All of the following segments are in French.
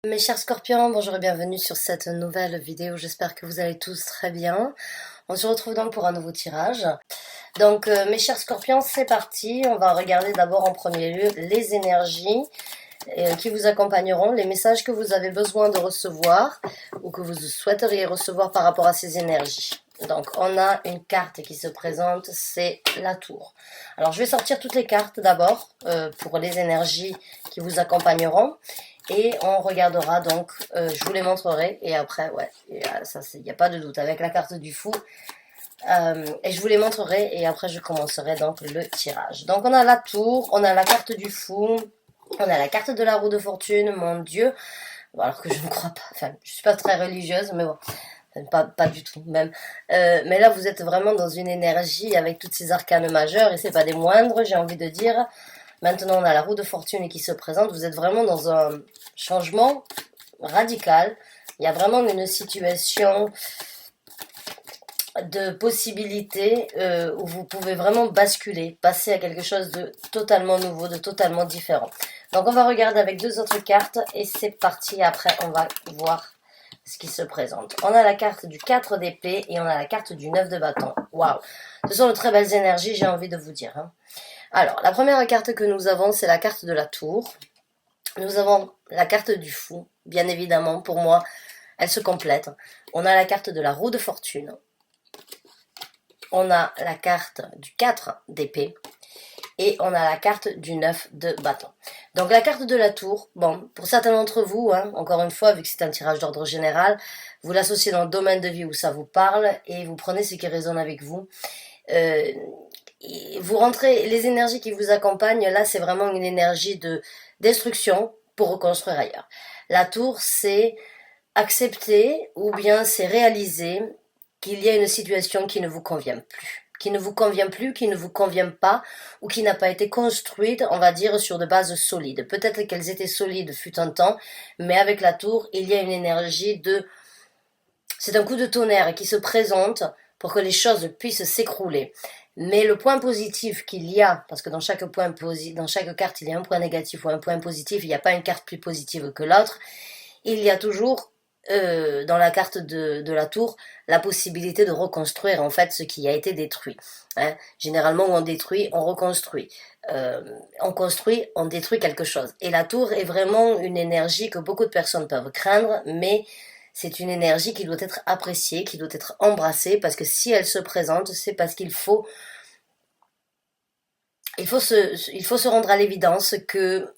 Mes chers scorpions, bonjour et bienvenue sur cette nouvelle vidéo, j'espère que vous allez tous très bien. On se retrouve donc pour un nouveau tirage. Donc mes chers scorpions, c'est parti, on va regarder d'abord en premier lieu les énergies qui vous accompagneront, les messages que vous avez besoin de recevoir ou que vous souhaiteriez recevoir par rapport à ces énergies. Donc on a une carte qui se présente, c'est la tour. Alors je vais sortir toutes les cartes d'abord pour les énergies qui vous accompagneront. Et on regardera donc, je vous les montrerai, et après, ouais, ça, il n'y a pas de doute, avec la carte du fou, et je vous les montrerai, et après je commencerai donc le tirage. Donc on a la tour, on a la carte du fou, on a la carte de la roue de fortune, mon Dieu, alors que je ne crois pas, enfin, je suis pas très religieuse, mais bon, pas du tout même. Mais là, vous êtes vraiment dans une énergie avec toutes ces arcanes majeures, et c'est pas des moindres, j'ai envie de dire. Maintenant, on a la roue de fortune qui se présente. Vous êtes vraiment dans un changement radical. Il y a vraiment une situation de possibilité où vous pouvez vraiment basculer, passer à quelque chose de totalement nouveau, de totalement différent. Donc, on va regarder avec deux autres cartes et c'est parti. Après, on va voir ce qui se présente. On a la carte du 4 d'épée et on a la carte du 9 de bâton. Waouh! Ce sont de très belles énergies, j'ai envie de vous dire. Alors, la première carte que nous avons, c'est la carte de la tour. Nous avons la carte du fou, bien évidemment, pour moi, elle se complète. On a la carte de la roue de fortune. On a la carte du 4 d'épée. Et on a la carte du 9 de bâton. Donc la carte de la tour, bon, pour certains d'entre vous, encore une fois, vu que c'est un tirage d'ordre général, vous l'associez dans le domaine de vie où ça vous parle et vous prenez ce qui résonne avec vous. Vous rentrez, les énergies qui vous accompagnent, là, c'est vraiment une énergie de destruction pour reconstruire ailleurs. La tour, c'est accepter ou bien c'est réaliser qu'il y a une situation qui ne vous convient plus. Qui ne vous convient plus, qui ne vous convient pas, ou qui n'a pas été construite, on va dire, sur de bases solides. Peut-être qu'elles étaient solides fut un temps, mais avec la tour, il y a une énergie de... C'est un coup de tonnerre qui se présente pour que les choses puissent s'écrouler. Mais le point positif qu'il y a, parce que dans chaque carte, il y a un point négatif ou un point positif, il n'y a pas une carte plus positive que l'autre, il y a toujours, dans la carte de la tour, la possibilité de reconstruire en fait ce qui a été détruit. Généralement, où on détruit, on reconstruit. On construit, on détruit quelque chose. Et la tour est vraiment une énergie que beaucoup de personnes peuvent craindre, mais c'est une énergie qui doit être appréciée, qui doit être embrassée, parce que si elle se présente, c'est parce qu'il faut se rendre à l'évidence que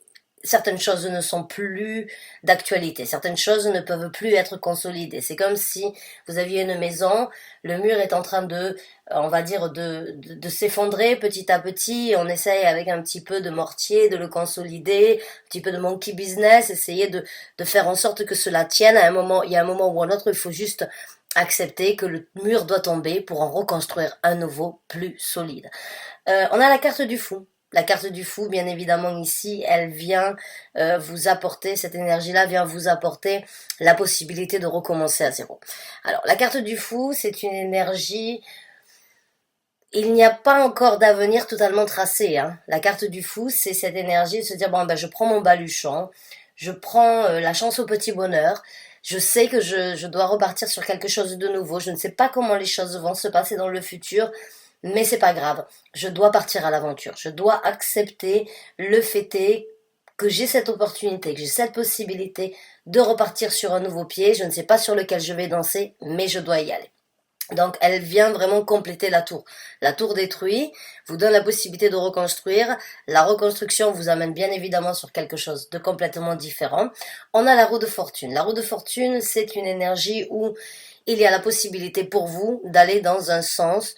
certaines choses ne sont plus d'actualité, certaines choses ne peuvent plus être consolidées. C'est comme si vous aviez une maison, le mur est en train de, on va dire, de s'effondrer petit à petit, on essaye avec un petit peu de mortier de le consolider, un petit peu de monkey business, essayer de faire en sorte que cela tienne à un moment, il y a un moment ou un autre, il faut juste accepter que le mur doit tomber pour en reconstruire un nouveau plus solide. On a la carte du fou. La carte du fou, bien évidemment, ici, elle vient vous apporter, cette énergie-là vient vous apporter la possibilité de recommencer à zéro. Alors, la carte du fou, c'est une énergie... Il n'y a pas encore d'avenir totalement tracé. La carte du fou, c'est cette énergie de se dire, bon, ben, je prends mon baluchon, je prends la chance au petit bonheur, je sais que je dois repartir sur quelque chose de nouveau, je ne sais pas comment les choses vont se passer dans le futur, mais c'est pas grave, je dois partir à l'aventure, je dois accepter le fait est que j'ai cette opportunité, que j'ai cette possibilité de repartir sur un nouveau pied, je ne sais pas sur lequel je vais danser, mais je dois y aller. Donc elle vient vraiment compléter la tour. La tour détruit, vous donne la possibilité de reconstruire. La reconstruction vous amène bien évidemment sur quelque chose de complètement différent. On a la roue de fortune. La roue de fortune, c'est une énergie où il y a la possibilité pour vous d'aller dans un sens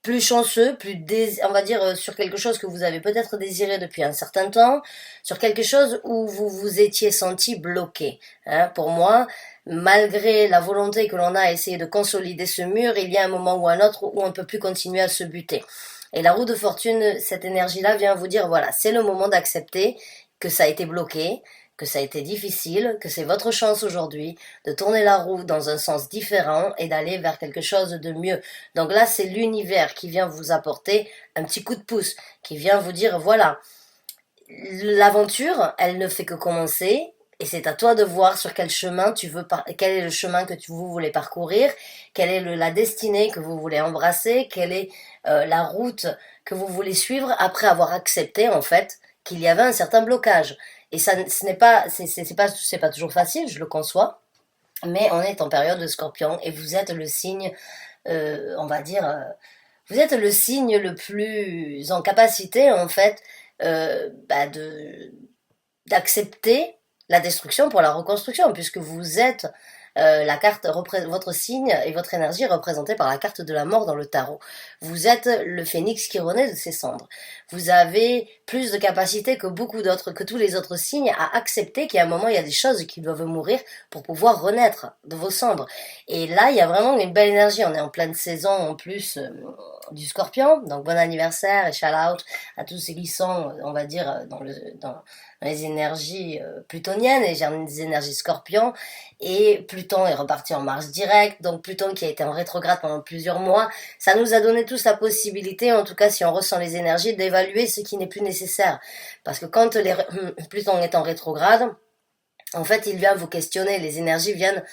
plus chanceux, on va dire sur quelque chose que vous avez peut-être désiré depuis un certain temps, sur quelque chose où vous vous étiez senti bloqué. Pour moi, malgré la volonté que l'on a à essayer de consolider ce mur, il y a un moment ou un autre où on ne peut plus continuer à se buter. Et la roue de fortune, cette énergie-là vient vous dire, voilà, c'est le moment d'accepter que ça a été bloqué, que ça a été difficile, que c'est votre chance aujourd'hui de tourner la roue dans un sens différent et d'aller vers quelque chose de mieux. Donc là, c'est l'univers qui vient vous apporter un petit coup de pouce, qui vient vous dire, voilà, l'aventure, elle ne fait que commencer, Et c'est à toi de voir sur quel chemin quel est le chemin que vous voulez parcourir, quelle est la destinée que vous voulez embrasser, quelle est la route que vous voulez suivre après avoir accepté en fait qu'il y avait un certain blocage. Et ça, ce n'est pas, c'est pas toujours facile, je le conçois, mais on est en période de Scorpion et vous êtes le signe, on va dire, vous êtes le signe le plus en capacité en fait de d'accepter la destruction pour la reconstruction, puisque vous êtes la carte, votre signe et votre énergie est représentée par la carte de la mort dans le tarot. Vous êtes le phénix qui renaît de ses cendres. Vous avez plus de capacité que beaucoup d'autres, que tous les autres signes à accepter qu'à un moment il y a des choses qui doivent mourir pour pouvoir renaître de vos cendres. Et là, il y a vraiment une belle énergie. On est en pleine saison en plus du Scorpion, donc bon anniversaire et shout out à tous ceux qui sont, on va dire, dans les énergies plutoniennes et les énergies Scorpion. Et Pluton est reparti en marche directe, donc Pluton qui a été en rétrograde pendant plusieurs mois, ça nous a donné tous la possibilité, en tout cas si on ressent les énergies, d'évaluer ce qui n'est plus nécessaire. Parce que quand Pluton est en rétrograde, en fait il vient vous questionner, les énergies viennent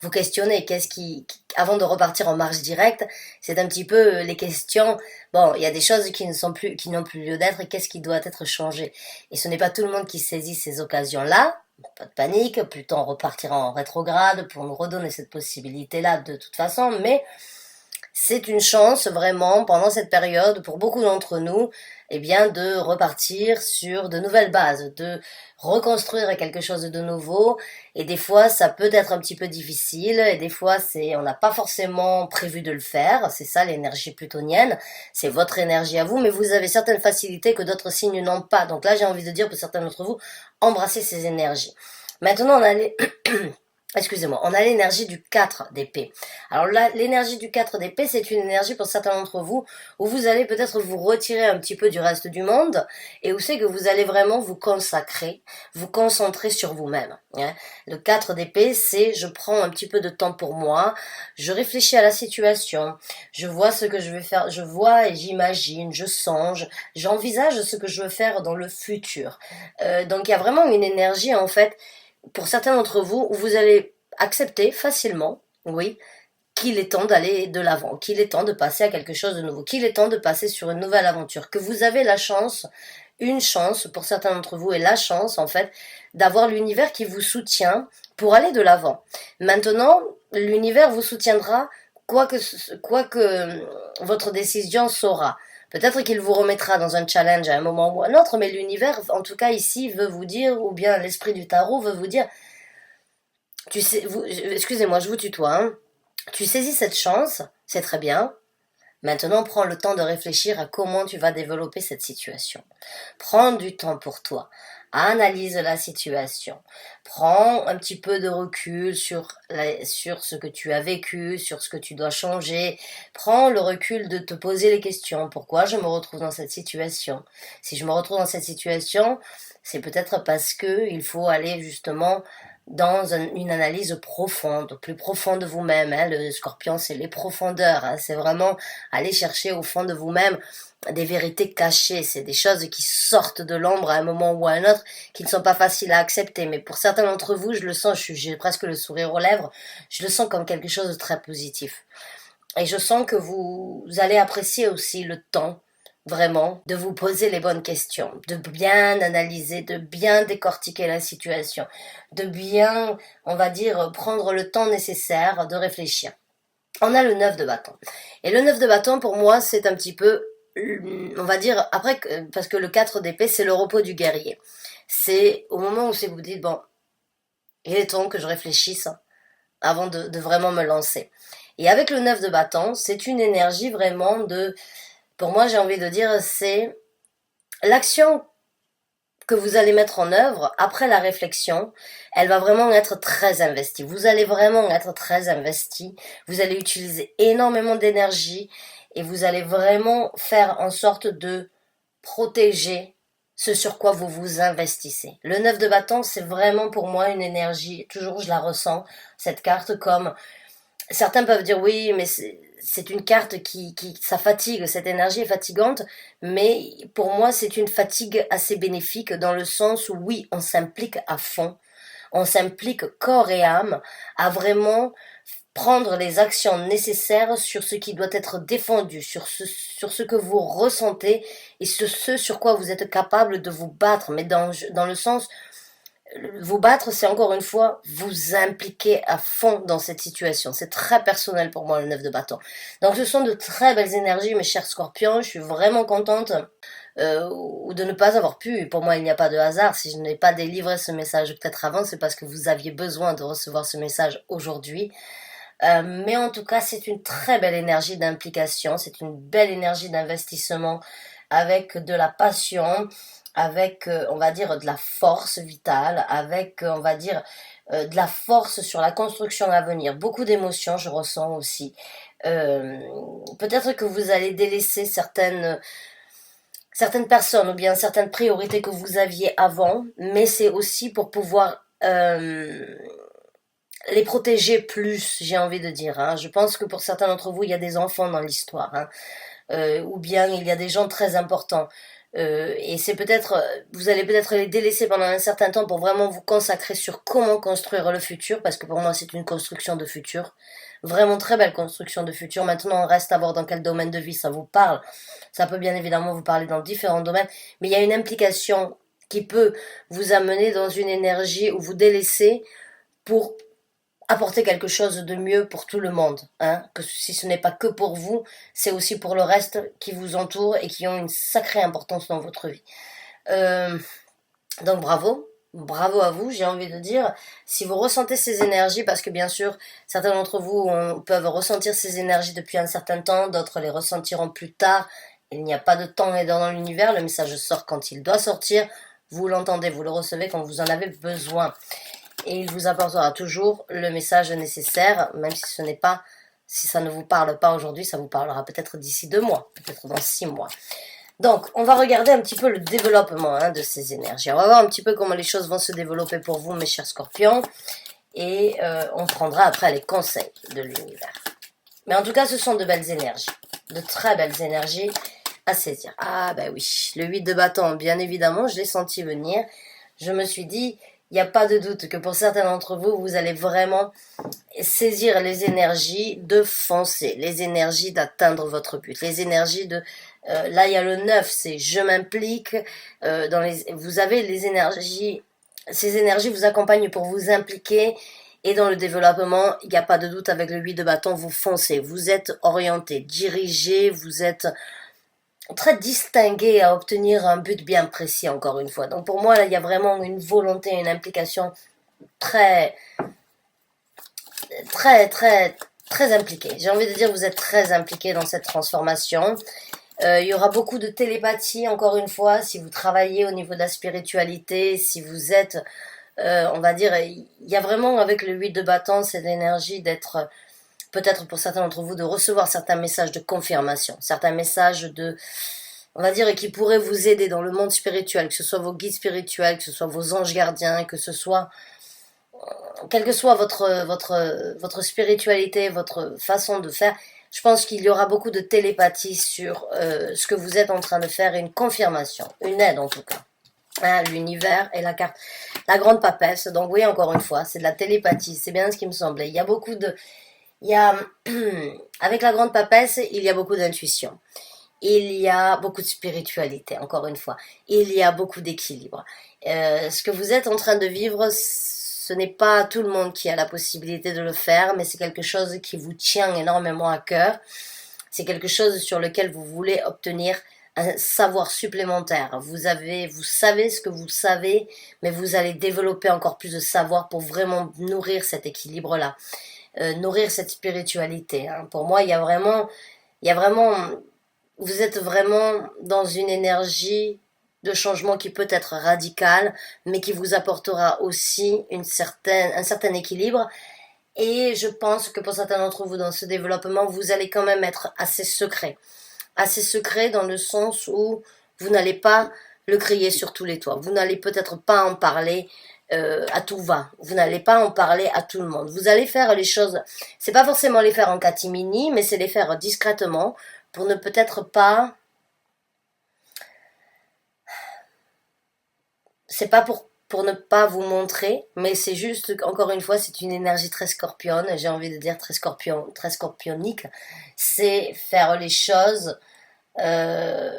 vous questionner, avant de repartir en marche directe, c'est un petit peu les questions, bon, il y a des choses qui n'ont plus lieu d'être, et qu'est-ce qui doit être changé. Et ce n'est pas tout le monde qui saisit ces occasions-là, pas de panique, Pluton repartira en rétrograde pour nous redonner cette possibilité-là de toute façon, mais c'est une chance vraiment pendant cette période pour beaucoup d'entre nous, eh bien, de repartir sur de nouvelles bases, de reconstruire quelque chose de nouveau. Et des fois, ça peut être un petit peu difficile. Et des fois, on n'a pas forcément prévu de le faire. C'est ça l'énergie plutonienne. C'est votre énergie à vous, mais vous avez certaines facilités que d'autres signes n'ont pas. Donc là, j'ai envie de dire pour certains d'entre vous, embrassez ces énergies. Maintenant, excusez-moi, on a l'énergie du 4 d'épée. Alors là, l'énergie du 4 d'épée, c'est une énergie pour certains d'entre vous où vous allez peut-être vous retirer un petit peu du reste du monde et où c'est que vous allez vraiment vous consacrer, vous concentrer sur vous-même. Hein. Le 4 d'épée, c'est je prends un petit peu de temps pour moi, je réfléchis à la situation, je vois ce que je vais faire, je vois et j'imagine, je songe, j'envisage ce que je veux faire dans le futur. Donc il y a vraiment une énergie en fait pour certains d'entre vous, où vous allez accepter facilement, oui, qu'il est temps d'aller de l'avant, qu'il est temps de passer à quelque chose de nouveau, qu'il est temps de passer sur une nouvelle aventure, que vous avez la chance, une chance pour certains d'entre vous, et la chance en fait, d'avoir l'univers qui vous soutient pour aller de l'avant. Maintenant, l'univers vous soutiendra quoi que votre décision sera. Peut-être qu'il vous remettra dans un challenge à un moment ou à un autre, mais l'univers, en tout cas ici, veut vous dire, ou bien l'esprit du tarot veut vous dire, tu sais, excusez-moi, je vous tutoie, hein, tu saisis cette chance, c'est très bien. Maintenant, prends le temps de réfléchir à comment tu vas développer cette situation. Prends du temps pour toi. Analyse la situation. Prends un petit peu de recul sur ce que tu as vécu, sur ce que tu dois changer. Prends le recul de te poser les questions. Pourquoi je me retrouve dans cette situation? Si je me retrouve dans cette situation, c'est peut-être parce que il faut aller justement dans une analyse profonde, plus profonde de vous-même. Hein. Le Scorpion, c'est les profondeurs. Hein. C'est vraiment aller chercher au fond de vous-même des vérités cachées. C'est des choses qui sortent de l'ombre à un moment ou à un autre, qui ne sont pas faciles à accepter. Mais pour certains d'entre vous, je le sens, j'ai presque le sourire aux lèvres, je le sens comme quelque chose de très positif. Et je sens que vous allez apprécier aussi le temps, vraiment, de vous poser les bonnes questions, de bien analyser, de bien décortiquer la situation, de bien, on va dire, prendre le temps nécessaire de réfléchir. On a le 9 de bâton. Et le 9 de bâton, pour moi, c'est un petit peu, on va dire, après, parce que le 4 d'épée, c'est le repos du guerrier. C'est au moment où vous dites, bon, il est temps que je réfléchisse avant de vraiment me lancer. Et avec le 9 de bâton, c'est une énergie vraiment pour moi, j'ai envie de dire, c'est l'action que vous allez mettre en œuvre après la réflexion, elle va vraiment être très investie. Vous allez vraiment être très investi. Vous allez utiliser énormément d'énergie et vous allez vraiment faire en sorte de protéger ce sur quoi vous vous investissez. Le 9 de bâton, c'est vraiment pour moi une énergie, toujours je la ressens, cette carte comme... Certains peuvent dire oui, mais c'est une carte ça fatigue, cette énergie est fatigante, mais pour moi c'est une fatigue assez bénéfique dans le sens où oui, on s'implique à fond, On s'implique corps et âme à vraiment prendre les actions nécessaires sur ce qui doit être défendu, sur ce que vous ressentez et sur ce sur quoi vous êtes capable de vous battre, mais dans le sens, vous battre, c'est encore une fois vous impliquer à fond dans cette situation. C'est très personnel pour moi le 9 de bâton. Donc ce sont de très belles énergies, mes chers scorpions. Je suis vraiment contente ou de ne pas avoir pu. Pour moi, il n'y a pas de hasard. Si je n'ai pas délivré ce message peut-être avant, c'est parce que vous aviez besoin de recevoir ce message aujourd'hui. Mais en tout cas, c'est une très belle énergie d'implication, c'est une belle énergie d'investissement avec de la passion, avec, on va dire, de la force vitale, avec, on va dire, de la force sur la construction à venir. Beaucoup d'émotions, je ressens aussi. Euh, Peut-être que vous allez délaisser certaines personnes ou bien certaines priorités que vous aviez avant, mais c'est aussi pour pouvoir les protéger plus, j'ai envie de dire. Hein. Je pense que pour certains d'entre vous, il y a des enfants dans l'histoire, hein. Ou bien il y a des gens très importants. Et c'est peut-être, vous allez peut-être les délaisser pendant un certain temps pour vraiment vous consacrer sur comment construire le futur, parce que pour moi c'est une construction de futur, vraiment très belle construction de futur. Maintenant on reste à voir dans quel domaine de vie ça vous parle. Ça peut bien évidemment vous parler dans différents domaines, mais il y a une implication qui peut vous amener dans une énergie où vous délaissez pour apporter quelque chose de mieux pour tout le monde, hein, que si ce n'est pas que pour vous, c'est aussi pour le reste qui vous entoure et qui ont une sacrée importance dans votre vie. Euh, donc bravo, bravo à vous, j'ai envie de dire. Si vous ressentez ces énergies, parce que bien sûr, certains d'entre vous peuvent ressentir ces énergies depuis un certain temps, d'autres les ressentiront plus tard. Il n'y a pas de temps et d'heure dans l'univers, le message sort quand il doit sortir. Vous l'entendez, vous le recevez quand vous en avez besoin. Et il vous apportera toujours le message nécessaire, même si ce n'est pas, si ça ne vous parle pas aujourd'hui, ça vous parlera peut-être d'ici 2 mois, peut-être dans 6 mois. Donc, on va regarder un petit peu le développement de ces énergies. On va voir un petit peu comment les choses vont se développer pour vous, mes chers scorpions. Et on prendra après les conseils de l'univers. Mais en tout cas, ce sont de belles énergies. De très belles énergies à saisir. Ah ben oui, le 8 de bâton, bien évidemment, je l'ai senti venir. Je me suis dit, il n'y a pas de doute que pour certains d'entre vous, vous allez vraiment saisir les énergies de foncer, les énergies d'atteindre votre but, les énergies de... là, il y a le 9, c'est je m'implique. Vous avez les énergies, ces énergies vous accompagnent pour vous impliquer. Et dans le développement, il n'y a pas de doute, avec le 8 de bâton, vous foncez, vous êtes orienté, dirigé, vous êtes très distingué à obtenir un but bien précis, encore une fois. Donc pour moi, là, il y a vraiment une volonté, une implication très, très, très, très impliquée. J'ai envie de dire, vous êtes très impliqué dans cette transformation. Il y aura beaucoup de télépathie, encore une fois, si vous travaillez au niveau de la spiritualité, si vous êtes, on va dire, il y a vraiment avec le 8 de bâton cette énergie d'être, peut-être pour certains d'entre vous, de recevoir certains messages de confirmation, certains messages de, on va dire, qui pourraient vous aider dans le monde spirituel, que ce soit vos guides spirituels, que ce soit vos anges gardiens, que ce soit, quelle que soit votre spiritualité, votre façon de faire. Je pense qu'il y aura beaucoup de télépathie sur ce que vous êtes en train de faire, et une confirmation, une aide en tout cas. Hein, l'univers et la carte, la grande papesse. Donc oui, encore une fois, c'est de la télépathie, c'est bien ce qui me semblait. Il y a beaucoup de, il y a, avec la grande papesse, il y a beaucoup d'intuition. Il y a beaucoup de spiritualité, encore une fois. Il y a beaucoup d'équilibre. Ce que vous êtes en train de vivre, ce n'est pas tout le monde qui a la possibilité de le faire, mais c'est quelque chose qui vous tient énormément à cœur. C'est quelque chose sur lequel vous voulez obtenir un savoir supplémentaire. Vous savez ce que vous savez, mais vous allez développer encore plus de savoir pour vraiment nourrir cet équilibre-là, nourrir cette spiritualité. Hein. Pour moi, il y a vraiment, vous êtes vraiment dans une énergie de changement qui peut être radicale, mais qui vous apportera aussi un certain équilibre. Et je pense que pour certains d'entre vous dans ce développement, vous allez quand même être assez secret. Assez secret dans le sens où vous n'allez pas le crier sur tous les toits. Vous n'allez peut-être pas en parler à tout va. Vous n'allez pas en parler à tout le monde. Vous allez faire les choses, c'est pas forcément les faire en catimini, mais c'est les faire discrètement pour ne peut-être pas, c'est pas pour pour ne pas vous montrer, mais c'est juste, encore une fois, c'est une énergie très scorpionne, j'ai envie de dire très scorpionique, c'est faire les choses, j'ai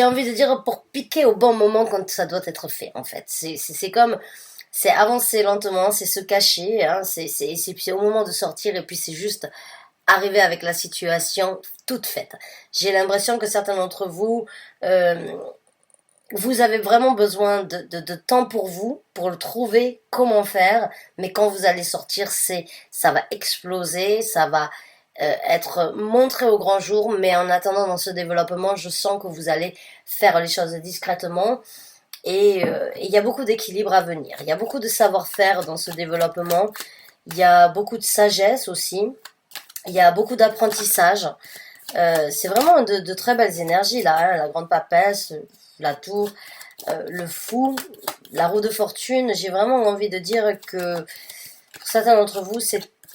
envie de dire pour piquer au bon moment quand ça doit être fait, en fait. C'est comme, c'est avancer lentement, c'est se cacher, hein, c'est au moment de sortir, et puis c'est juste arriver avec la situation toute faite. J'ai l'impression que certains d'entre vous, euh, vous avez vraiment besoin de temps pour vous, pour le trouver, comment faire, mais quand vous allez sortir, ça va exploser, ça va être montré au grand jour, mais en attendant dans ce développement, je sens que vous allez faire les choses discrètement, et il y a beaucoup d'équilibre à venir, il y a beaucoup de savoir-faire dans ce développement, il y a beaucoup de sagesse aussi, il y a beaucoup d'apprentissage. C'est vraiment de très belles énergies là, hein, la grande papesse, la tour, le fou, la roue de fortune. J'ai vraiment envie de dire que pour certains d'entre vous,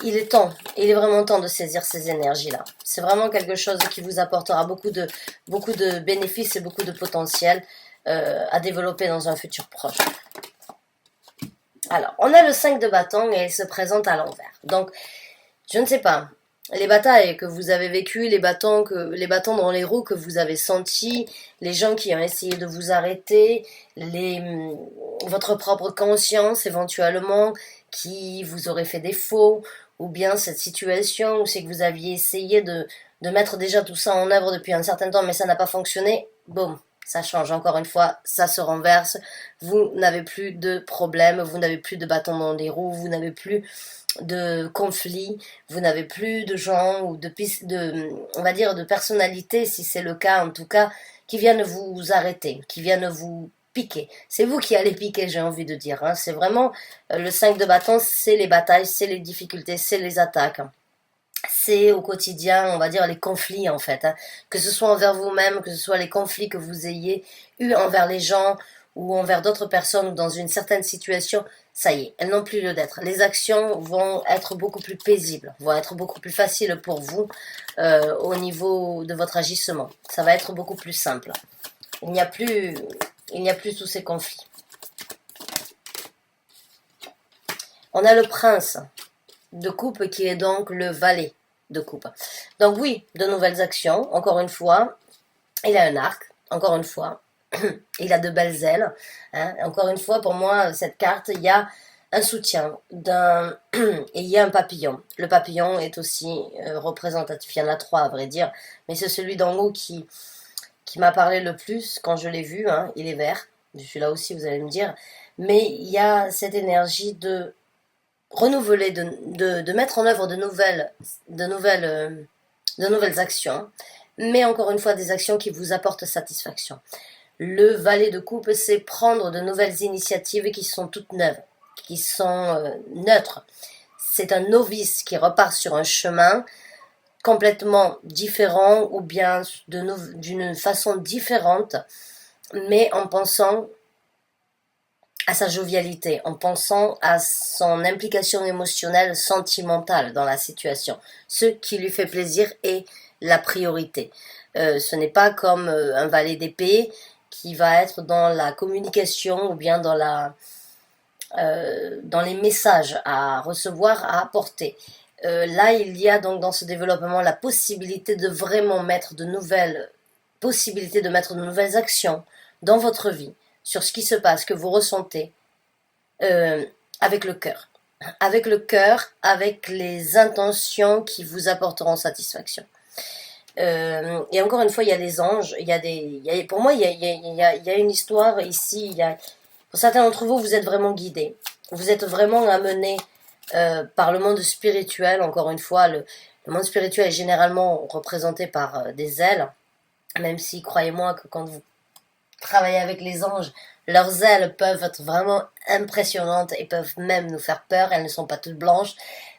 il est temps, il est vraiment temps de saisir ces énergies-là. C'est vraiment quelque chose qui vous apportera beaucoup de bénéfices et beaucoup de potentiel à développer dans un futur proche. Alors, on a le 5 de bâton et il se présente à l'envers. Donc, je ne sais pas, les batailles que vous avez vécues, les bâtons dans les roues que vous avez sentis, les gens qui ont essayé de vous arrêter, votre propre conscience éventuellement qui vous aurait fait défaut, ou bien cette situation où c'est que vous aviez essayé de mettre déjà tout ça en œuvre depuis un certain temps mais ça n'a pas fonctionné, boum, ça change encore une fois, ça se renverse, vous n'avez plus de problème, vous n'avez plus de bâtons dans les roues, vous n'avez plus de conflits, vous n'avez plus de gens ou on va dire de personnalités, si c'est le cas en tout cas, qui viennent vous arrêter, qui viennent vous piquer. C'est vous qui allez piquer, j'ai envie de dire. Hein. C'est vraiment le 5 de bâton, c'est les batailles, c'est les difficultés, c'est les attaques. C'est au quotidien, on va dire, les conflits en fait. Hein. Que ce soit envers vous-même, que ce soit les conflits que vous ayez eus envers les gens ou envers d'autres personnes ou dans une certaine situation, ça y est, elles n'ont plus lieu d'être. Les actions vont être beaucoup plus paisibles, vont être beaucoup plus faciles pour vous au niveau de votre agissement. Ça va être beaucoup plus simple. Il n'y a plus tous ces conflits. On a le prince de coupe qui est donc le valet de coupe. Donc oui, de nouvelles actions, encore une fois. Il a un arc, encore une fois. Il a de belles ailes. Hein. Encore une fois, pour moi, cette carte, il y a un soutien et il y a un papillon. Le papillon est aussi représentatif. Il y en a trois, à vrai dire. Mais c'est celui d'en haut qui m'a parlé le plus quand je l'ai vu. Hein. Il est vert. Je suis là aussi, vous allez me dire. Mais il y a cette énergie de renouveler, de mettre en œuvre de nouvelles actions. Mais encore une fois, des actions qui vous apportent satisfaction. Le valet de coupe, c'est prendre de nouvelles initiatives qui sont toutes neuves, qui sont neutres. C'est un novice qui repart sur un chemin complètement différent ou bien d'une façon différente, mais en pensant à sa jovialité, en pensant à son implication émotionnelle, sentimentale dans la situation. Ce qui lui fait plaisir est la priorité. Ce n'est pas comme un valet d'épée qui va être dans la communication ou bien dans les messages à recevoir, à apporter. Là, il y a donc dans ce développement la possibilité de vraiment mettre de nouvelles actions dans votre vie, sur ce qui se passe, que vous ressentez, avec le cœur. Avec le cœur, avec les intentions qui vous apporteront satisfaction. Et encore une fois, il y a des anges, pour moi, il y a une histoire ici. Pour certains d'entre vous, vous êtes vraiment guidés. Vous êtes vraiment amenés par le monde spirituel. Encore une fois, le monde spirituel est généralement représenté par des ailes, même si, croyez-moi, que quand vous travaillez avec les anges, leurs ailes peuvent être vraiment impressionnantes et peuvent même nous faire peur. Elles ne sont pas toutes blanches,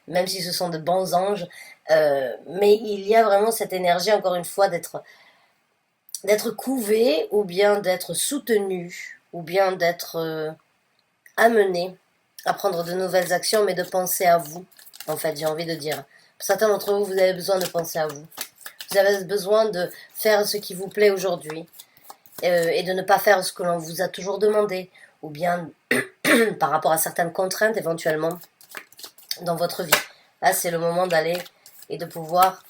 même si ce sont de bons anges. Mais il y a vraiment cette énergie, encore une fois, d'être couvé, ou bien d'être soutenu, ou bien d'être amené à prendre de nouvelles actions, mais de penser à vous, en fait, j'ai envie de dire. Pour certains d'entre vous, vous avez besoin de penser à vous. Vous avez besoin de faire ce qui vous plaît aujourd'hui. et de ne pas faire ce que l'on vous a toujours demandé, ou bien par rapport à certaines contraintes éventuellement dans votre vie. Là, c'est le moment d'aller et de pouvoir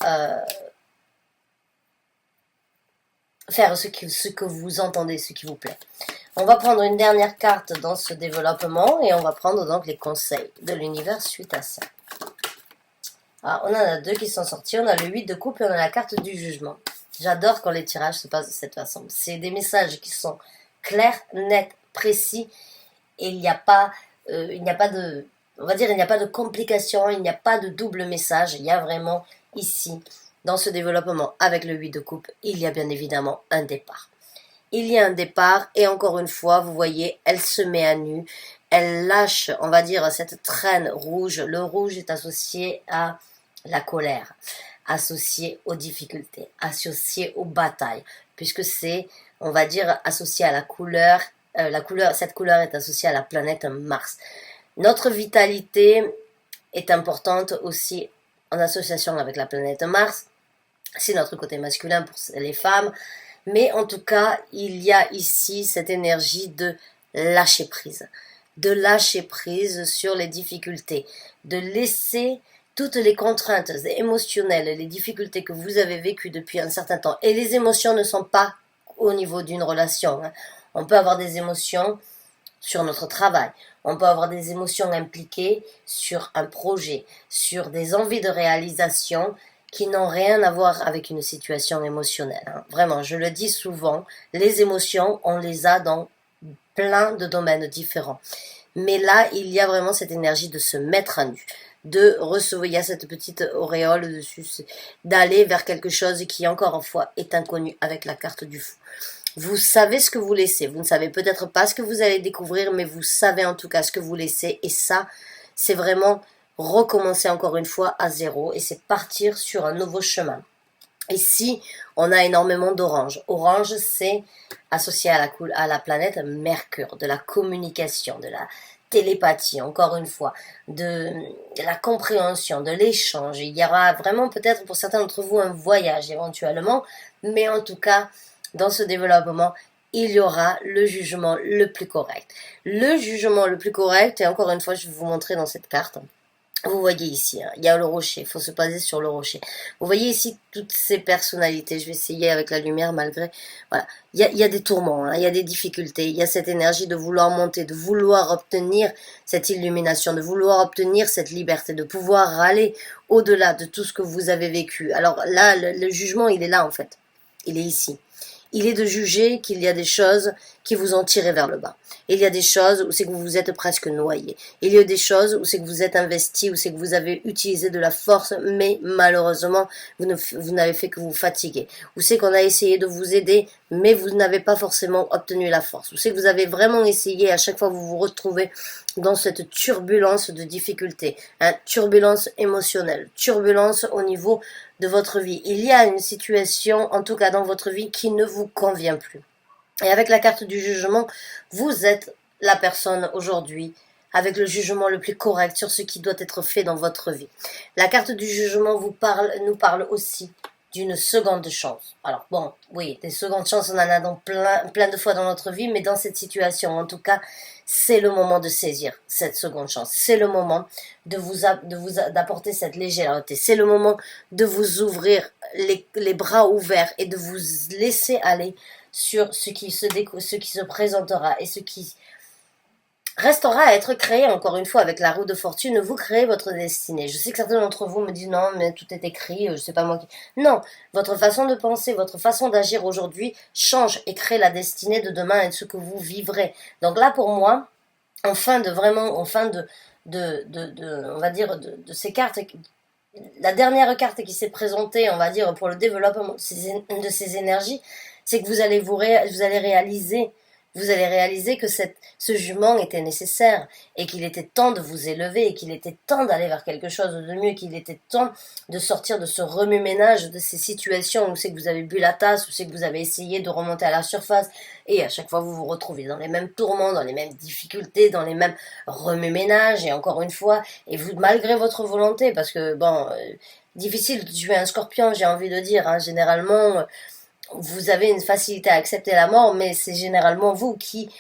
faire ce que vous entendez, ce qui vous plaît. On va prendre une dernière carte dans ce développement et on va prendre donc les conseils de l'univers suite à ça. Ah, on en a deux qui sont sortis, on a le 8 de coupe et on a la carte du jugement. J'adore quand les tirages se passent de cette façon. C'est des messages qui sont clairs, nets, précis et il n'y a pas de, on va dire, il n'y a pas de complications, il n'y a pas de double message. Il y a vraiment ici, dans ce développement avec le 8 de coupe, il y a bien évidemment un départ. Il y a un départ et encore une fois, vous voyez, elle se met à nu, elle lâche, on va dire, cette traîne rouge. Le rouge est associé à la colère, associé aux difficultés, associé aux batailles, puisque c'est, on va dire, associé à la couleur, cette couleur est associée à la planète Mars. Notre vitalité est importante aussi en association avec la planète Mars. C'est notre côté masculin pour les femmes. Mais en tout cas, il y a ici cette énergie de lâcher prise. De lâcher prise sur les difficultés. De laisser toutes les contraintes émotionnelles, les difficultés que vous avez vécues depuis un certain temps. Et les émotions ne sont pas au niveau d'une relation. On peut avoir des émotions sur notre travail. On peut avoir des émotions impliquées sur un projet, sur des envies de réalisation qui n'ont rien à voir avec une situation émotionnelle. Vraiment, je le dis souvent, les émotions, on les a dans plein de domaines différents. Mais là, il y a vraiment cette énergie de se mettre à nu, de recevoir, il y a cette petite auréole dessus, d'aller vers quelque chose qui, encore une fois, est inconnu avec la carte du fou. Vous savez ce que vous laissez, vous ne savez peut-être pas ce que vous allez découvrir, mais vous savez en tout cas ce que vous laissez, et ça, c'est vraiment recommencer encore une fois à zéro, et c'est partir sur un nouveau chemin. Ici, on a énormément d'orange. Orange, c'est associé à la planète Mercure, de la communication, de la télépathie, encore une fois, de la compréhension, de l'échange. Il y aura vraiment peut-être pour certains d'entre vous un voyage éventuellement, mais en tout cas, dans ce développement, il y aura le jugement le plus correct. Le jugement le plus correct, et encore une fois, je vais vous montrer dans cette carte. Vous voyez ici, il y a le rocher, il faut se baser sur le rocher. Vous voyez ici toutes ces personnalités, je vais essayer avec la lumière malgré... Voilà, il y a des tourments, il y a des difficultés, il y a cette énergie de vouloir monter, de vouloir obtenir cette illumination, de vouloir obtenir cette liberté, de pouvoir aller au-delà de tout ce que vous avez vécu. Alors là, le jugement, il est là en fait, il est ici. Il est de juger qu'il y a des choses qui vous ont tiré vers le bas. Il y a des choses où c'est que vous vous êtes presque noyé. Il y a des choses où c'est que vous êtes investi, où c'est que vous avez utilisé de la force, mais malheureusement, vous n'avez fait que vous fatiguer. Où c'est qu'on a essayé de vous aider, mais vous n'avez pas forcément obtenu la force. Où c'est que vous avez vraiment essayé, à chaque fois vous vous retrouvez dans cette turbulence de difficultés, turbulence émotionnelle, turbulence au niveau de votre vie. Il y a une situation, en tout cas dans votre vie, qui ne vous convient plus. Et avec la carte du jugement, vous êtes la personne aujourd'hui avec le jugement le plus correct sur ce qui doit être fait dans votre vie. La carte du jugement nous parle aussi d'une seconde chance. Alors bon, oui, des secondes chances, on en a dans plein de fois dans notre vie, mais dans cette situation, en tout cas, c'est le moment de saisir cette seconde chance. C'est le moment d'apporter cette légèreté. C'est le moment de vous ouvrir les bras ouverts et de vous laisser aller sur ce qui se présentera et ce qui restera à être créé, encore une fois, avec la roue de fortune. Vous créez votre destinée. Je sais que certains d'entre vous me disent non, mais tout est écrit, je sais pas moi qui... Non, votre façon de penser, votre façon d'agir aujourd'hui change et crée la destinée de demain et de ce que vous vivrez. Donc là, pour moi, on va dire, de ces cartes, la dernière carte qui s'est présentée, on va dire, pour le développement de ces énergies, c'est que vous allez réaliser que ce jugement était nécessaire et qu'il était temps de vous élever et qu'il était temps d'aller vers quelque chose de mieux, qu'il était temps de sortir de ce remue-ménage, de ces situations où c'est que vous avez bu la tasse, où c'est que vous avez essayé de remonter à la surface et à chaque fois vous vous retrouvez dans les mêmes tourments, dans les mêmes difficultés, dans les mêmes remue-ménages et encore une fois, et vous malgré votre volonté, parce que bon, difficile de tuer un scorpion, j'ai envie de dire, généralement... vous avez une facilité à accepter la mort, mais c'est généralement vous qui,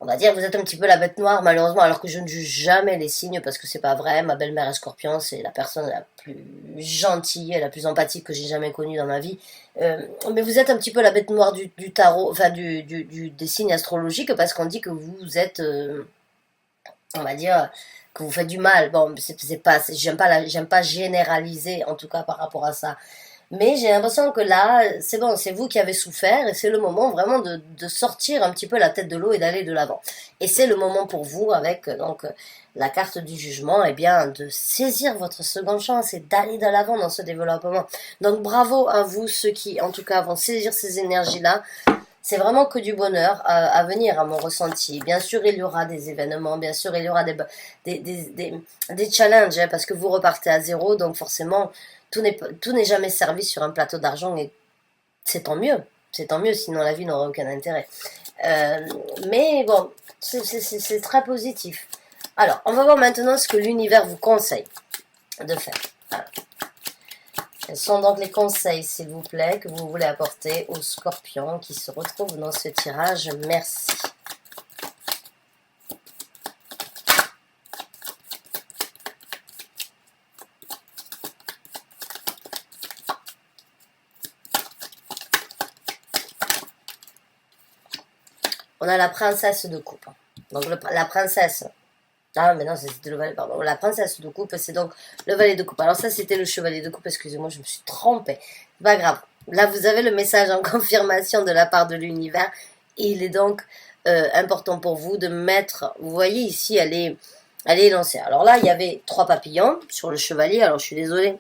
on va dire, vous êtes un petit peu la bête noire, malheureusement, alors que je ne juge jamais les signes, parce que c'est pas vrai. Ma belle-mère est Scorpion, c'est la personne la plus gentille et la plus empathique que j'ai jamais connue dans ma vie. Mais vous êtes un petit peu la bête noire du tarot, enfin des signes astrologiques, parce qu'on dit que vous êtes, on va dire, que vous faites du mal. Bon, c'est pas, j'aime pas généraliser, en tout cas par rapport à ça. Mais j'ai l'impression que là, c'est bon, c'est vous qui avez souffert et c'est le moment vraiment de sortir un petit peu la tête de l'eau et d'aller de l'avant. Et c'est le moment pour vous, avec la carte du jugement, eh bien, de saisir votre seconde chance et d'aller de l'avant dans ce développement. Donc bravo à vous, ceux qui, en tout cas, vont saisir ces énergies-là. C'est vraiment que du bonheur à venir, à mon ressenti. Bien sûr, il y aura des événements, bien sûr, il y aura des challenges, hein, parce que vous repartez à zéro, donc forcément, tout n'est jamais servi sur un plateau d'argent, et c'est tant mieux. C'est tant mieux, sinon la vie n'aurait aucun intérêt. Euh, mais bon, c'est très positif. Alors, on va voir maintenant ce que l'univers vous conseille de faire. Alors, quels sont donc les conseils, s'il vous plaît, que vous voulez apporter aux scorpions qui se retrouvent dans ce tirage? Merci. On a la princesse de coupe. Donc la princesse... Ah, mais non, c'était le valet, pardon. La princesse de coupe, c'est donc le valet de coupe. Alors ça, c'était le chevalier de coupe, excusez-moi, je me suis trompée. Pas grave. Là, vous avez le message en confirmation de la part de l'univers. Il est donc important pour vous de mettre... Vous voyez ici, elle est lancée. Alors là, il y avait 3 papillons sur le chevalier. Alors, je suis désolée,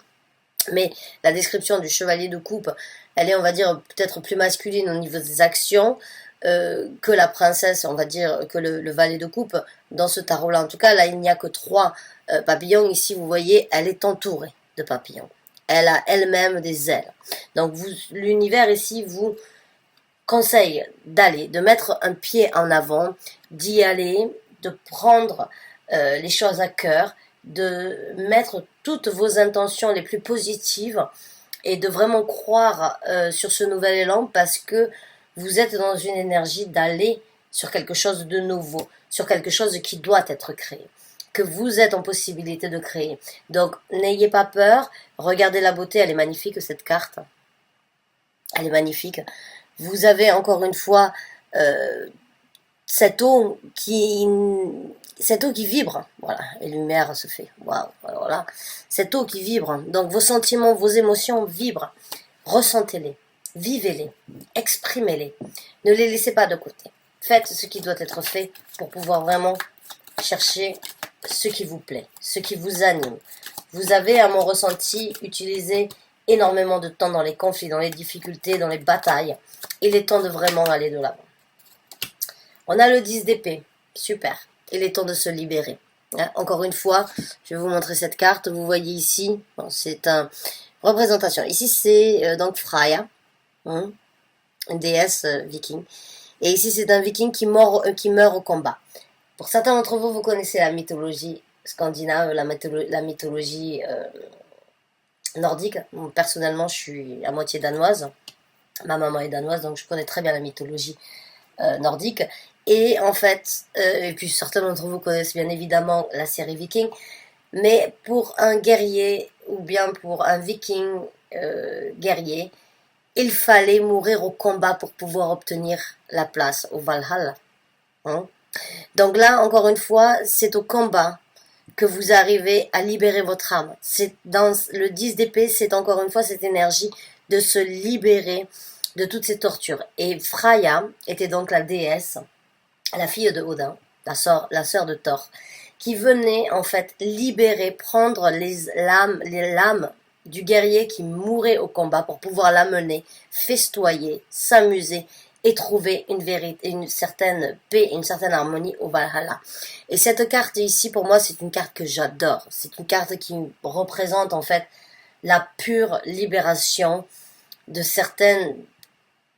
mais la description du chevalier de coupe, elle est, on va dire, peut-être plus masculine au niveau des actions. Que la princesse, on va dire, que le valet de coupe dans ce tarot-là. En tout cas, là, il n'y a que 3 papillons. Ici, vous voyez, elle est entourée de papillons. Elle a elle-même des ailes. Donc, l'univers ici vous conseille d'aller, de mettre un pied en avant, d'y aller, de prendre les choses à cœur, de mettre toutes vos intentions les plus positives et de vraiment croire sur ce nouvel élan, parce que vous êtes dans une énergie d'aller sur quelque chose de nouveau, sur quelque chose qui doit être créé, que vous êtes en possibilité de créer. Donc, n'ayez pas peur, regardez la beauté, elle est magnifique cette carte, elle est magnifique. Vous avez encore une fois cette eau qui vibre, voilà, et lumière se fait, waouh, alors là, cette eau qui vibre, donc vos sentiments, vos émotions vibrent, ressentez-les. Vivez-les, exprimez-les, ne les laissez pas de côté. Faites ce qui doit être fait pour pouvoir vraiment chercher ce qui vous plaît, ce qui vous anime. Vous avez, à mon ressenti, utilisé énormément de temps dans les conflits, dans les difficultés, dans les batailles. Il est temps de vraiment aller de l'avant. On a le 10 d'épée, super. Il est temps de se libérer. Encore une fois, je vais vous montrer cette carte. Vous voyez ici, bon, c'est une représentation. Ici, c'est donc Freya. Une déesse viking. Et ici, c'est un viking qui meurt au combat. Pour certains d'entre vous, vous connaissez la mythologie scandinave, la mythologie nordique. Personnellement, je suis à moitié danoise. Ma maman est danoise, donc je connais très bien la mythologie nordique. Et en fait, et puis certains d'entre vous connaissent bien évidemment la série Viking. Mais pour un guerrier, ou bien pour un viking guerrier, il fallait mourir au combat pour pouvoir obtenir la place au Valhalla. Donc là, encore une fois, c'est au combat que vous arrivez à libérer votre âme. C'est dans le 10 d'épée, c'est encore une fois cette énergie de se libérer de toutes ces tortures. Et Freya était donc la déesse, la fille de Odin, la sœur de Thor, qui venait en fait libérer, prendre les lames du guerrier qui mourait au combat pour pouvoir l'amener, festoyer, s'amuser et trouver une certaine paix, une certaine harmonie au Valhalla. Et cette carte ici, pour moi, c'est une carte que j'adore. C'est une carte qui représente en fait la pure libération de certains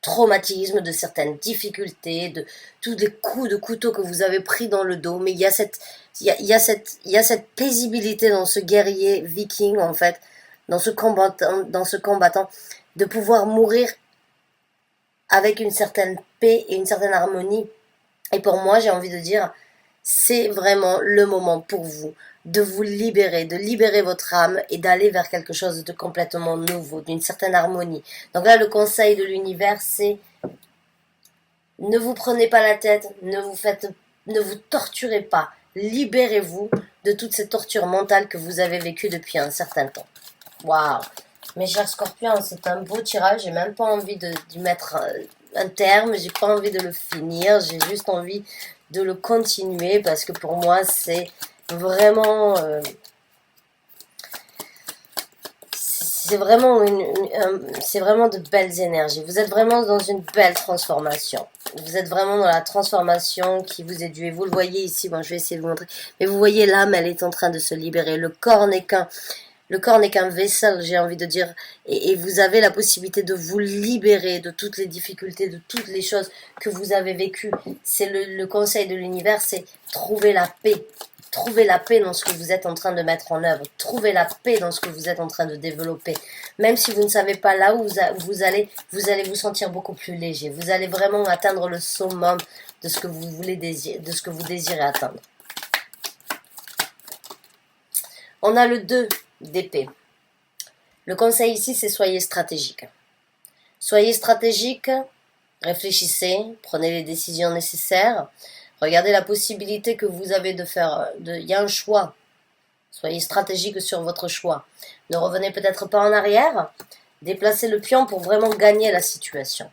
traumatismes, de certaines difficultés, de tous les coups de couteau que vous avez pris dans le dos. Mais il y a cette paisibilité dans ce guerrier viking en fait, dans ce combattant, de pouvoir mourir avec une certaine paix et une certaine harmonie. Et pour moi, j'ai envie de dire, c'est vraiment le moment pour vous de vous libérer, de libérer votre âme et d'aller vers quelque chose de complètement nouveau, d'une certaine harmonie. Donc là, le conseil de l'univers, c'est ne vous prenez pas la tête, ne vous torturez pas, libérez-vous de toute cette torture mentale que vous avez vécue depuis un certain temps. Waouh! Mes chers scorpions, c'est un beau tirage, j'ai même pas envie d'y mettre un terme, j'ai pas envie de le finir, j'ai juste envie de le continuer parce que pour moi c'est vraiment c'est vraiment c'est vraiment de belles énergies. Vous êtes vraiment dans une belle transformation. Vous êtes vraiment dans la transformation qui vous est due. Et vous le voyez ici, bon, je vais essayer de vous montrer. Mais vous voyez, l'âme, elle est en train de se libérer. Le corps n'est qu'un vaisseau, j'ai envie de dire. Et vous avez la possibilité de vous libérer de toutes les difficultés, de toutes les choses que vous avez vécues. C'est le conseil de l'univers, c'est trouver la paix. Trouvez la paix dans ce que vous êtes en train de mettre en œuvre. Trouvez la paix dans ce que vous êtes en train de développer. Même si vous ne savez pas là où vous allez vous sentir beaucoup plus léger. Vous allez vraiment atteindre le summum de ce que vous voulez désirer, de ce que vous désirez atteindre. On a le 2 d'épée. Le conseil ici, c'est soyez stratégique. Soyez stratégique, réfléchissez, prenez les décisions nécessaires. Regardez la possibilité que vous avez de faire. Il y a un choix. Soyez stratégique sur votre choix. Ne revenez peut-être pas en arrière. Déplacez le pion pour vraiment gagner la situation.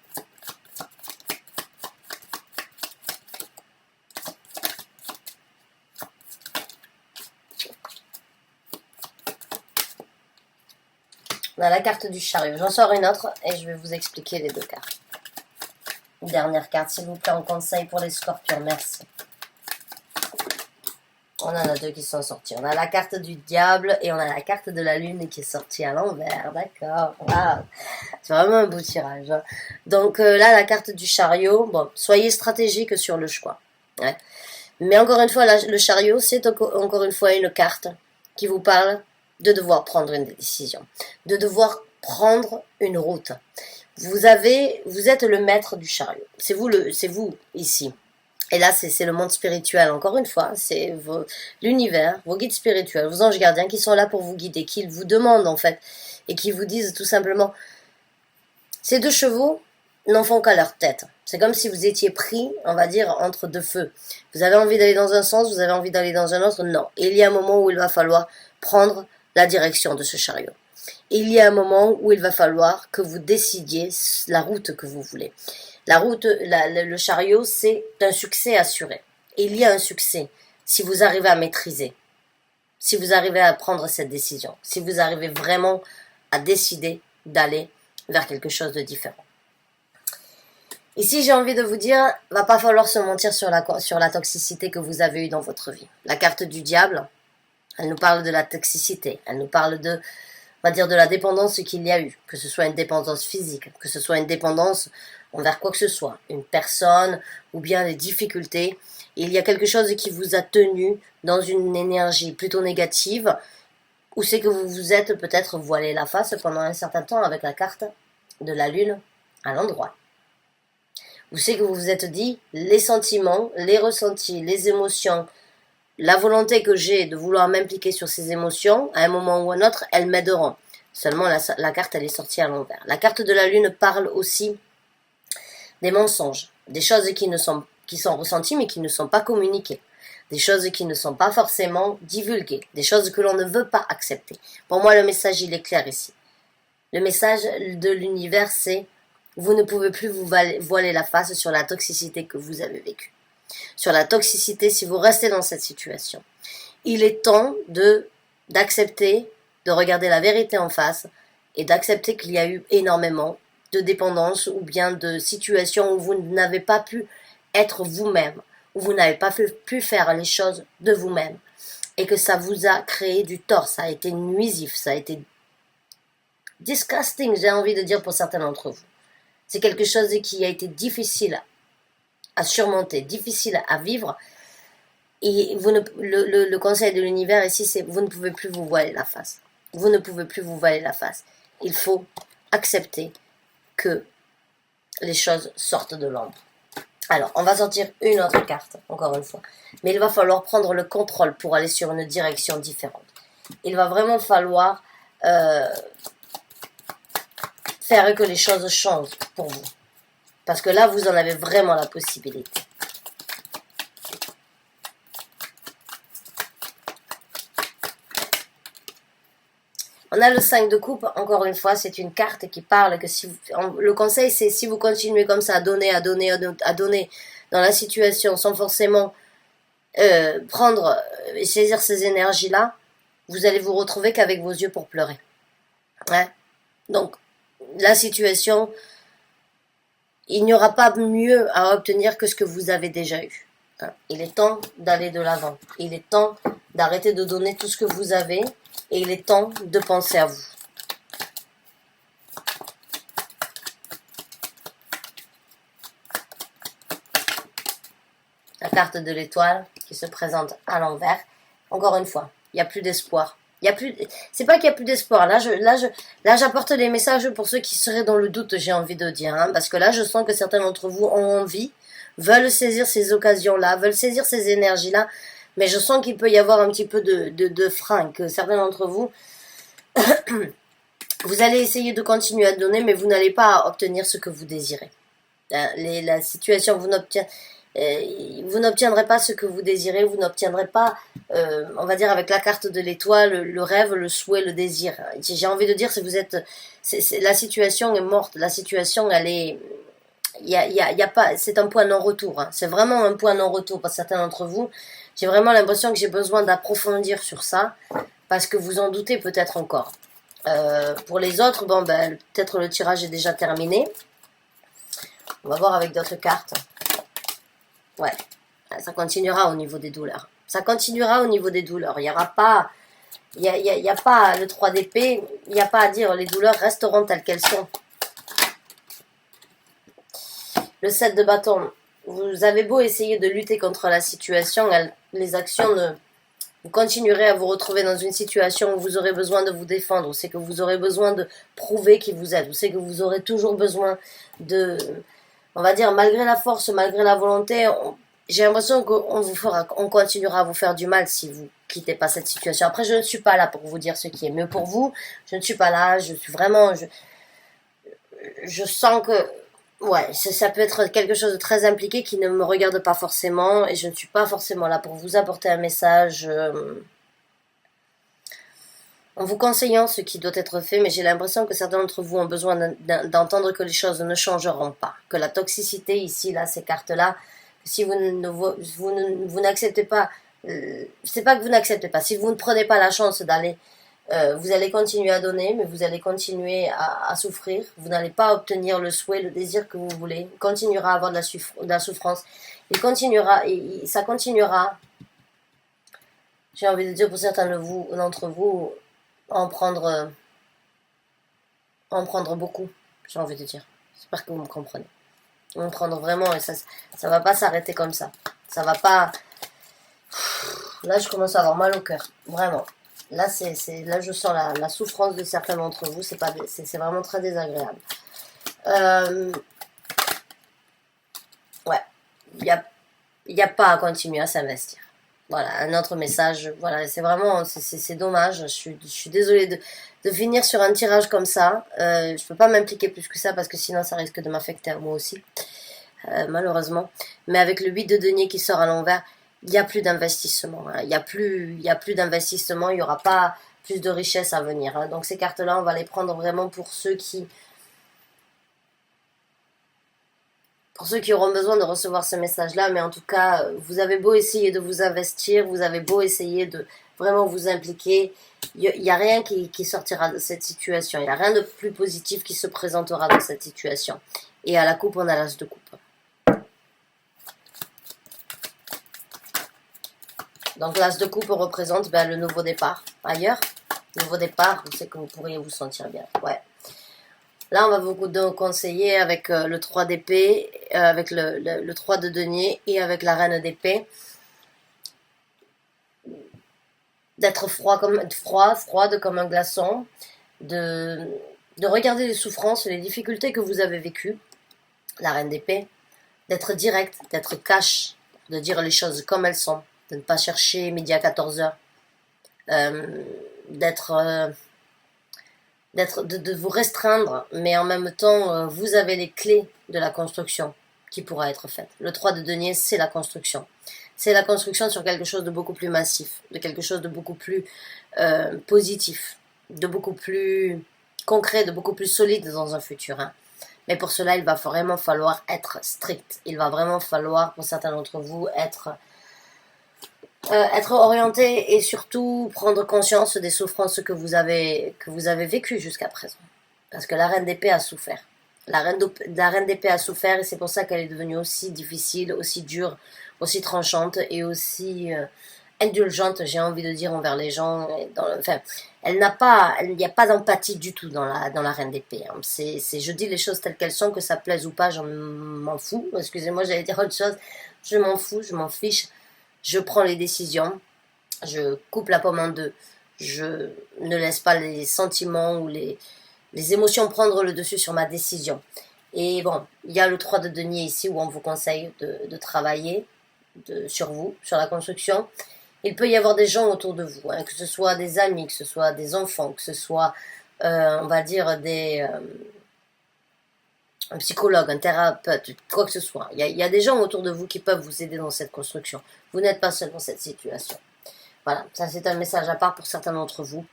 On a la carte du chariot. J'en sors une autre et je vais vous expliquer les 2 cartes. Une dernière carte, s'il vous plaît, en conseil pour les scorpions. Merci. On en a 2 qui sont sortis. On a la carte du diable et on a la carte de la lune qui est sortie à l'envers. D'accord. Wow. C'est vraiment un beau tirage. Hein. Donc là, la carte du chariot. Bon, soyez stratégique sur le choix. Ouais. Mais encore une fois, le chariot, c'est encore une fois une carte qui vous parle de devoir prendre une décision. De devoir prendre une route. Vous êtes le maître du chariot. C'est vous ici. Et là, c'est le monde spirituel, encore une fois, c'est l'univers, vos guides spirituels, vos anges gardiens qui sont là pour vous guider, qui vous demandent en fait, et qui vous disent tout simplement, ces 2 chevaux n'en font qu'à leur tête. C'est comme si vous étiez pris, on va dire, entre 2 feux. Vous avez envie d'aller dans un sens, vous avez envie d'aller dans un autre, non. Et il y a un moment où il va falloir prendre la direction de ce chariot. Il y a un moment où il va falloir que vous décidiez la route que vous voulez. La route, le chariot, c'est un succès assuré. Et il y a un succès si vous arrivez à maîtriser, si vous arrivez à prendre cette décision, si vous arrivez vraiment à décider d'aller vers quelque chose de différent. Ici, j'ai envie de vous dire, va pas falloir se mentir sur la toxicité que vous avez eue dans votre vie. La carte du diable, elle nous parle de la toxicité, elle nous parle de, on va dire, de la dépendance qu'il y a eu, que ce soit une dépendance physique, que ce soit une dépendance envers quoi que ce soit, une personne ou bien des difficultés. Il y a quelque chose qui vous a tenu dans une énergie plutôt négative, ou c'est que vous vous êtes peut-être voilé la face pendant un certain temps avec la carte de la lune à l'endroit. Ou c'est que vous vous êtes dit, les sentiments, les ressentis, les émotions, la volonté que j'ai de vouloir m'impliquer sur ces émotions, à un moment ou à un autre, elles m'aideront. Seulement, la carte, elle est sortie à l'envers. La carte de la lune parle aussi des mensonges, des choses qui sont ressenties mais qui ne sont pas communiquées, des choses qui ne sont pas forcément divulguées, des choses que l'on ne veut pas accepter. Pour moi, le message, il est clair ici. Le message de l'univers, c'est vous ne pouvez plus vous voiler la face sur la toxicité que vous avez vécue. Sur la toxicité, si vous restez dans cette situation, il est temps d'accepter, de regarder la vérité en face et d'accepter qu'il y a eu énormément de dépendance ou bien de situations où vous n'avez pas pu être vous-même, où vous n'avez pas pu faire les choses de vous-même et que ça vous a créé du tort, ça a été nuisif, ça a été disgusting, j'ai envie de dire pour certains d'entre vous. C'est quelque chose qui a été difficile à surmonter, difficile à vivre. Et le conseil de l'univers ici, c'est vous ne pouvez plus vous voiler la face. Vous ne pouvez plus vous voiler la face. Il faut accepter que les choses sortent de l'ombre. Alors, on va sortir une autre carte, encore une fois. Mais il va falloir prendre le contrôle pour aller sur une direction différente. Il va vraiment falloir faire que les choses changent pour vous. Parce que là, vous en avez vraiment la possibilité. On a le 5 de coupe, encore une fois, c'est une carte qui parle que si le conseil, c'est si vous continuez comme ça à donner, à donner, à donner dans la situation sans forcément prendre et saisir ces énergies-là, vous allez vous retrouver qu'avec vos yeux pour pleurer. Ouais. Donc, la situation, il n'y aura pas mieux à obtenir que ce que vous avez déjà eu. Il est temps d'aller de l'avant. Il est temps d'arrêter de donner tout ce que vous avez et il est temps de penser à vous. La carte de l'étoile qui se présente à l'envers. Encore une fois, il n'y a plus d'espoir. C'est pas qu'il n'y a plus d'espoir. Là, j'apporte des messages pour ceux qui seraient dans le doute, j'ai envie de dire. Parce que là, je sens que certains d'entre vous ont envie, veulent saisir ces occasions-là, veulent saisir ces énergies-là. Mais je sens qu'il peut y avoir un petit peu de frein, que certains d'entre vous, vous allez essayer de continuer à donner, mais vous n'allez pas obtenir ce que vous désirez. La situation, vous n'obtiendrez pas ce que vous désirez, vous n'obtiendrez pas, on va dire avec la carte de l'étoile, le rêve, le souhait, le désir. J'ai envie de dire, si vous êtes, la situation est morte, la situation, elle est, y a pas, c'est un point non-retour. C'est vraiment un point non-retour pour certains d'entre vous. J'ai vraiment l'impression que j'ai besoin d'approfondir sur ça, parce que vous en doutez peut-être encore. Pour les autres, bon, ben, peut-être le tirage est déjà terminé. On va voir avec d'autres cartes. Ouais, ça continuera au niveau des douleurs. Ça continuera au niveau des douleurs. Il n'y aura pas, il y a pas le 3 d'épée, il n'y a pas à dire, les douleurs resteront telles qu'elles sont. Le 7 de bâton, vous avez beau essayer de lutter contre la situation, les actions ne... Vous continuerez à vous retrouver dans une situation où vous aurez besoin de vous défendre, où c'est que vous aurez besoin de prouver qui vous êtes, où c'est que vous aurez toujours besoin de... On va dire, malgré la force, malgré la volonté, j'ai l'impression qu'on continuera à vous faire du mal si vous quittez pas cette situation. Après, je ne suis pas là pour vous dire ce qui est mieux pour vous. Je ne suis pas là, je suis vraiment... Je sens que... Ouais, ça peut être quelque chose de très impliqué qui ne me regarde pas forcément et je ne suis pas forcément là pour vous apporter un message en vous conseillant ce qui doit être fait, mais j'ai l'impression que certains d'entre vous ont besoin d'entendre que les choses ne changeront pas, que la toxicité ici, là, ces cartes-là, si vous n'acceptez pas, c'est pas que vous n'acceptez pas, si vous ne prenez pas la chance d'aller vous allez continuer à donner, mais vous allez continuer à souffrir. Vous n'allez pas obtenir le souhait, le désir que vous voulez. Il continuera à avoir de la souffrance. Il continuera, ça continuera. J'ai envie de dire pour certains d'entre vous, en prendre beaucoup. J'ai envie de dire. J'espère que vous me comprenez. En prendre vraiment, et ça va pas s'arrêter comme ça. Ça va pas. Là, je commence à avoir mal au cœur, vraiment. Là, là, je sens la souffrance de certains d'entre vous. C'est vraiment très désagréable. Ouais, il y a pas à continuer à s'investir. Voilà, un autre message. Voilà, c'est vraiment, c'est dommage. Je suis désolée de finir sur un tirage comme ça. Je peux pas m'impliquer plus que ça parce que sinon, ça risque de m'affecter à moi aussi, malheureusement. Mais avec le 8 de denier qui sort à l'envers, il n'y a plus d'investissement. Il n'y a plus d'investissement, il n'y aura pas plus de richesse à venir. Donc ces cartes-là, on va les prendre vraiment pour ceux qui auront besoin de recevoir ce message-là. Mais en tout cas, vous avez beau essayer de vous investir, vous avez beau essayer de vraiment vous impliquer, il n'y a rien qui sortira de cette situation. Il n'y a rien de plus positif qui se présentera dans cette situation. Et à la coupe, on a l'as de coupe. Donc l'as de coupe représente le nouveau départ. Ailleurs, nouveau départ, c'est que vous pourriez vous sentir bien. Ouais. Là, on va vous conseiller avec le 3 d'épée, avec le 3 de denier et avec la reine d'épée, d'être froide comme un glaçon, de regarder les souffrances, les difficultés que vous avez vécues, la reine d'épée, d'être direct, d'être cash, de dire les choses comme elles sont, de ne pas chercher midi à 14 heures, de vous restreindre, mais en même temps, vous avez les clés de la construction qui pourra être faite. Le 3 de denier, c'est la construction. C'est la construction sur quelque chose de beaucoup plus massif, de quelque chose de beaucoup plus positif, de beaucoup plus concret, de beaucoup plus solide dans un futur. Hein. Mais pour cela, il va vraiment falloir être strict. Il va vraiment falloir, pour certains d'entre vous, être orienté et surtout prendre conscience des souffrances que vous avez vécues jusqu'à présent. Parce que la reine d'épée a souffert. La reine d'épée a souffert et c'est pour ça qu'elle est devenue aussi difficile, aussi dure, aussi tranchante et aussi indulgente, j'ai envie de dire, envers les gens. Enfin, il n'y a pas d'empathie du tout dans la reine d'épée. Hein. Je dis les choses telles qu'elles sont, que ça plaise ou pas, je m'en fous. Excusez-moi, j'allais dire autre chose. Je m'en fous, je m'en fiche. Je prends les décisions, je coupe la pomme en deux, je ne laisse pas les sentiments ou les émotions prendre le dessus sur ma décision. Et bon, il y a le 3 de denier ici où on vous conseille de travailler sur vous, sur la construction. Il peut y avoir des gens autour de vous, hein, que ce soit des amis, que ce soit des enfants, que ce soit, on va dire, un psychologue, un thérapeute, quoi que ce soit. Il y a des gens autour de vous qui peuvent vous aider dans cette construction. Vous n'êtes pas seul dans cette situation. Voilà, ça c'est un message à part pour certains d'entre vous.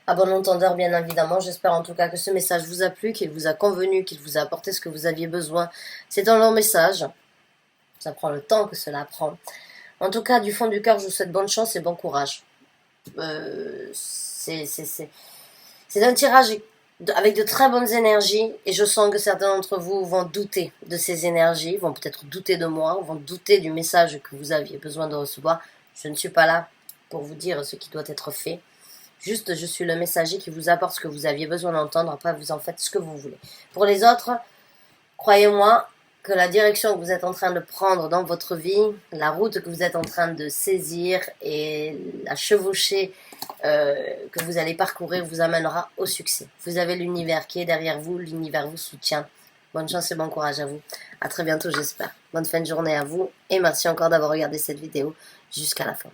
À bon entendeur, bien évidemment. J'espère en tout cas que ce message vous a plu, qu'il vous a convenu, qu'il vous a apporté ce que vous aviez besoin. C'est un long message. Ça prend le temps que cela prend. En tout cas, du fond du cœur, je vous souhaite bonne chance et bon courage. C'est un tirage avec de très bonnes énergies et je sens que certains d'entre vous vont douter de ces énergies, vont peut-être douter de moi, vont douter du message que vous aviez besoin de recevoir. Je ne suis pas là pour vous dire ce qui doit être fait. Juste, je suis le messager qui vous apporte ce que vous aviez besoin d'entendre. Après, vous en faites ce que vous voulez. Pour les autres, croyez-moi que la direction que vous êtes en train de prendre dans votre vie, la route que vous êtes en train de saisir et la chevauchée que vous allez parcourir vous amènera au succès. Vous avez l'univers qui est derrière vous, l'univers vous soutient. Bonne chance et bon courage à vous. À très bientôt, j'espère. Bonne fin de journée à vous et merci encore d'avoir regardé cette vidéo jusqu'à la fin.